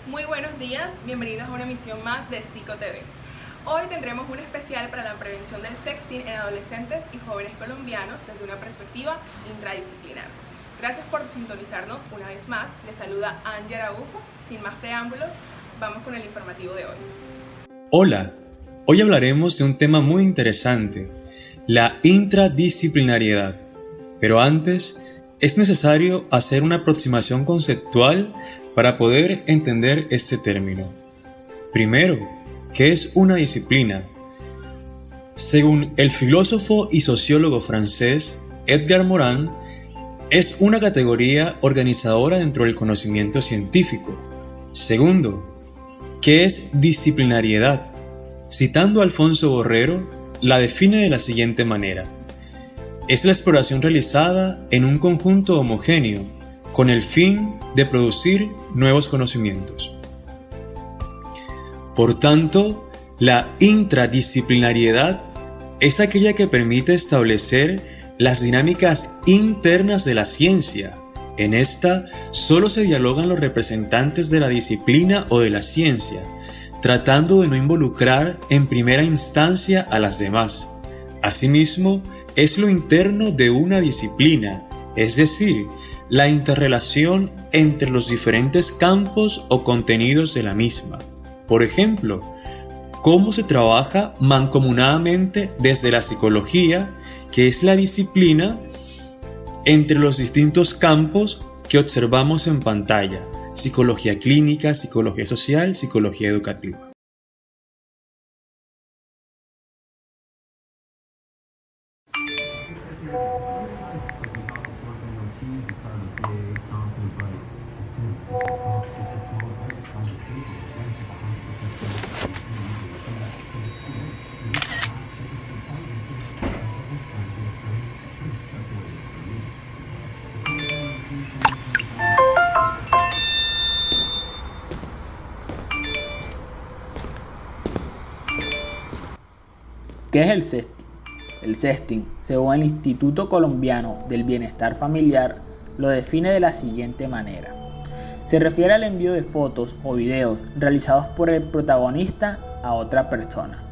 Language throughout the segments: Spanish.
Muy buenos días, bienvenidos a una emisión más de Psico TV. Hoy tendremos un especial para la prevención del sexting en adolescentes y jóvenes colombianos desde una perspectiva intradisciplinar. Gracias por sintonizarnos una vez más. Les saluda Angie Araujo. Sin más preámbulos, vamos con el informativo de hoy. Hola, hoy hablaremos de un tema muy interesante, la intradisciplinariedad. Pero antes, es necesario hacer una aproximación conceptual para poder entender este término. Primero, ¿qué es una disciplina? Según el filósofo y sociólogo francés Edgar Morin, es una categoría organizadora dentro del conocimiento científico. Segundo, ¿qué es disciplinariedad? Citando a Alfonso Borrero, la define de la siguiente manera: es la exploración realizada en un conjunto homogéneo con el fin de producir nuevos conocimientos. Por tanto, la intradisciplinariedad es aquella que permite establecer las dinámicas internas de la ciencia. En esta solo se dialogan los representantes de la disciplina o de la ciencia, tratando de no involucrar en primera instancia a las demás. Asimismo, es lo interno de una disciplina, es decir, la interrelación entre los diferentes campos o contenidos de la misma. Por ejemplo, cómo se trabaja mancomunadamente desde la psicología, que es la disciplina, entre los distintos campos que observamos en pantalla: psicología clínica, psicología social, psicología educativa. ¿Qué es el sexting? El sexting, según el Instituto Colombiano del Bienestar Familiar, lo define de la siguiente manera. Se refiere al envío de fotos o videos realizados por el protagonista a otra persona.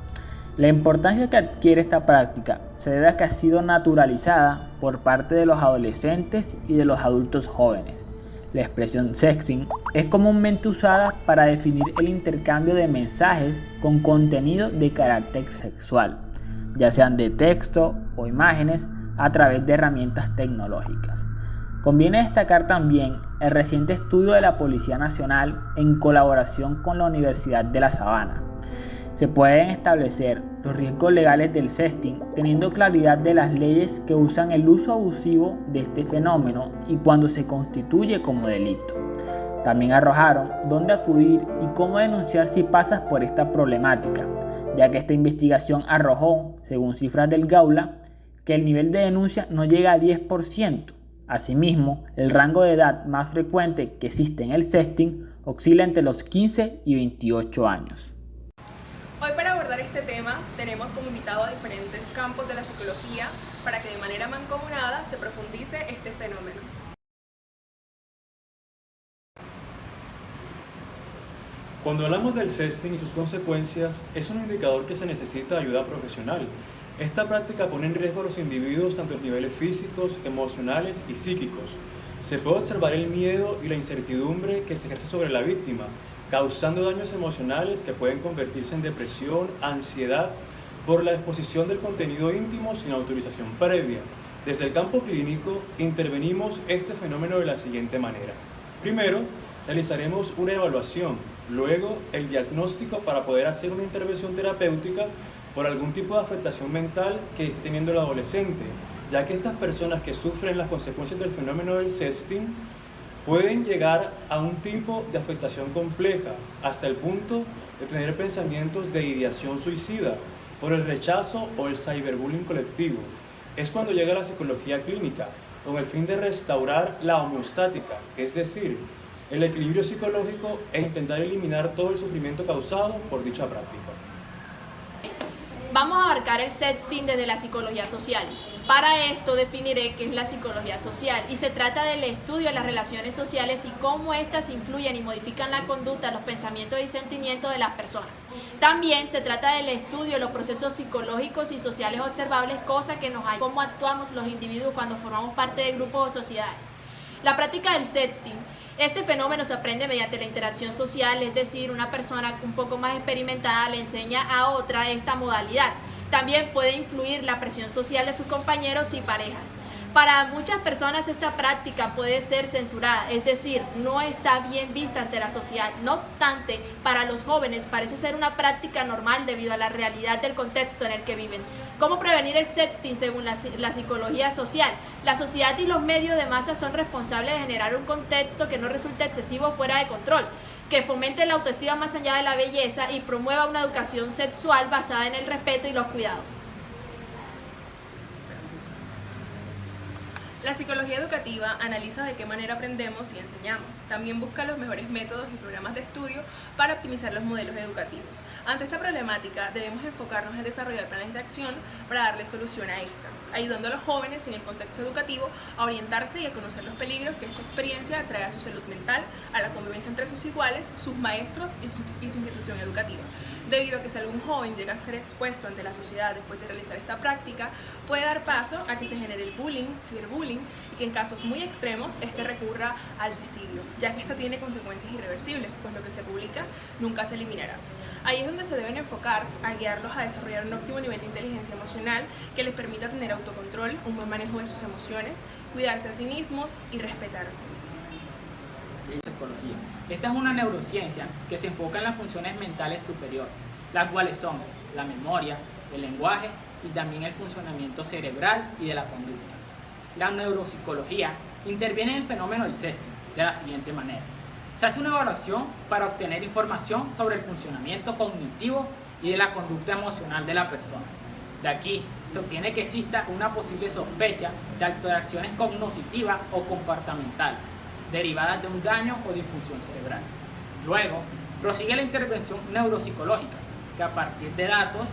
La importancia que adquiere esta práctica se debe a que ha sido naturalizada por parte de los adolescentes y de los adultos jóvenes. La expresión sexting es comúnmente usada para definir el intercambio de mensajes con contenido de carácter sexual, ya sean de texto o imágenes, a través de herramientas tecnológicas. Conviene destacar también el reciente estudio de la Policía Nacional en colaboración con la Universidad de La Sabana. Se pueden establecer los riesgos legales del sexting teniendo claridad de las leyes que usan el uso abusivo de este fenómeno y cuando se constituye como delito. También arrojaron dónde acudir y cómo denunciar si pasas por esta problemática, ya que esta investigación arrojó, según cifras del Gaula, que el nivel de denuncia no llega a 10%. Asimismo, el rango de edad más frecuente que existe en el sexting oscila entre los 15 y 28 años. Hoy, para abordar este tema, tenemos como invitado a diferentes campos de la psicología para que de manera mancomunada se profundice este fenómeno. Cuando hablamos del sexting y sus consecuencias, es un indicador que se necesita ayuda profesional. Esta práctica pone en riesgo a los individuos tanto en niveles físicos, emocionales y psíquicos. Se puede observar el miedo y la incertidumbre que se ejerce sobre la víctima, causando daños emocionales que pueden convertirse en depresión, ansiedad, por la exposición del contenido íntimo sin autorización previa. Desde el campo clínico, intervenimos este fenómeno de la siguiente manera. Primero, realizaremos una evaluación, luego el diagnóstico para poder hacer una intervención terapéutica por algún tipo de afectación mental que esté teniendo el adolescente, ya que estas personas que sufren las consecuencias del fenómeno del sexting pueden llegar a un tipo de afectación compleja, hasta el punto de tener pensamientos de ideación suicida por el rechazo o el cyberbullying colectivo. Es cuando llega la psicología clínica, con el fin de restaurar la homeostática, es decir, el equilibrio psicológico e intentar eliminar todo el sufrimiento causado por dicha práctica. Vamos a abarcar el sexting desde la psicología social. Para esto definiré qué es la psicología social y se trata del estudio de las relaciones sociales y cómo éstas influyen y modifican la conducta, los pensamientos y sentimientos de las personas. También se trata del estudio de los procesos psicológicos y sociales observables, cosa que nos hay cómo actuamos los individuos cuando formamos parte de grupos o sociedades. La práctica del sexting. Este fenómeno se aprende mediante la interacción social, es decir, una persona un poco más experimentada le enseña a otra esta modalidad. También puede influir la presión social de sus compañeros y parejas. Para muchas personas esta práctica puede ser censurada, es decir, no está bien vista ante la sociedad. No obstante, para los jóvenes parece ser una práctica normal debido a la realidad del contexto en el que viven. ¿Cómo prevenir el sexting según la psicología social? La sociedad y los medios de masa son responsables de generar un contexto que no resulte excesivo o fuera de control, que fomente la autoestima más allá de la belleza y promueva una educación sexual basada en el respeto y los cuidados. La psicología educativa analiza de qué manera aprendemos y enseñamos. También busca los mejores métodos y programas de estudio para optimizar los modelos educativos. Ante esta problemática, debemos enfocarnos en desarrollar planes de acción para darle solución a esta, ayudando a los jóvenes en el contexto educativo a orientarse y a conocer los peligros que esta experiencia trae a su salud mental, a la convivencia entre sus iguales, sus maestros y su institución educativa. Debido a que si algún joven llega a ser expuesto ante la sociedad después de realizar esta práctica, puede dar paso a que se genere el bullying, ciberbullying, y que en casos muy extremos este recurra al suicidio, ya que esta tiene consecuencias irreversibles, pues lo que se publica nunca se eliminará. Ahí es donde se deben enfocar a guiarlos a desarrollar un óptimo nivel de inteligencia emocional que les permita tener autocontrol, un buen manejo de sus emociones, cuidarse a sí mismos y respetarse. Psicología. Esta es una neurociencia que se enfoca en las funciones mentales superiores, las cuales son la memoria, el lenguaje y también el funcionamiento cerebral y de la conducta. La neuropsicología interviene en el fenómeno del sexting de la siguiente manera. Se hace una evaluación para obtener información sobre el funcionamiento cognitivo y de la conducta emocional de la persona. De aquí se obtiene que exista una posible sospecha de alteraciones cognitivas o comportamentales derivadas de un daño o disfunción cerebral. Luego, prosigue la intervención neuropsicológica, que a partir de datos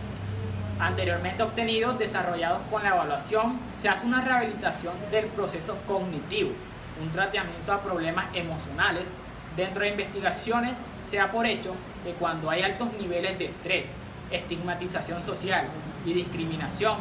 anteriormente obtenidos, desarrollados con la evaluación, se hace una rehabilitación del proceso cognitivo, un tratamiento a problemas emocionales. Dentro de investigaciones se da por hecho que cuando hay altos niveles de estrés, estigmatización social y discriminación,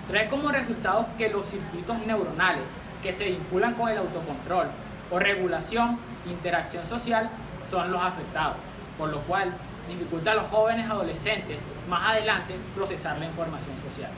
trae como resultado que los circuitos neuronales que se vinculan con el autocontrol o regulación, interacción social, son los afectados, por lo cual dificulta a los jóvenes adolescentes más adelante procesar la información social.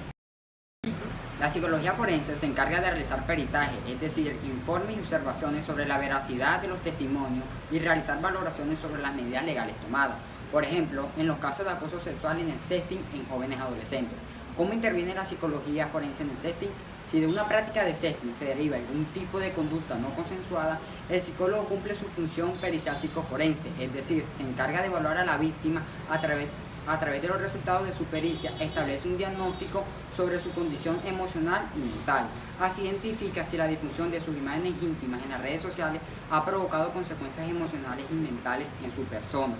La psicología forense se encarga de realizar peritaje, es decir, informes y observaciones sobre la veracidad de los testimonios y realizar valoraciones sobre las medidas legales tomadas. Por ejemplo, en los casos de acoso sexual y en el sexting en jóvenes adolescentes. ¿Cómo interviene la psicología forense en el sexting? Si de una práctica de sexting se deriva algún tipo de conducta no consensuada, el psicólogo cumple su función pericial psicoforense, es decir, se encarga de evaluar a la víctima a través de los resultados de su pericia, establece un diagnóstico sobre su condición emocional y mental. Así identifica si la difusión de sus imágenes íntimas en las redes sociales ha provocado consecuencias emocionales y mentales en su persona.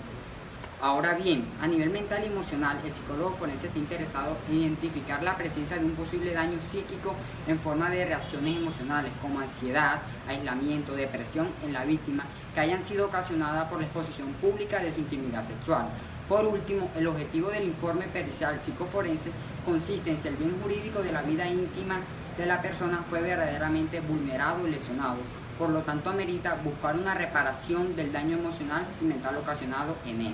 Ahora bien, a nivel mental y emocional, el psicólogo forense está interesado en identificar la presencia de un posible daño psíquico en forma de reacciones emocionales como ansiedad, aislamiento, depresión en la víctima que hayan sido ocasionadas por la exposición pública de su intimidad sexual. Por último, el objetivo del informe pericial psicoforense consiste en si el bien jurídico de la vida íntima de la persona fue verdaderamente vulnerado y lesionado. Por lo tanto, amerita buscar una reparación del daño emocional y mental ocasionado en él.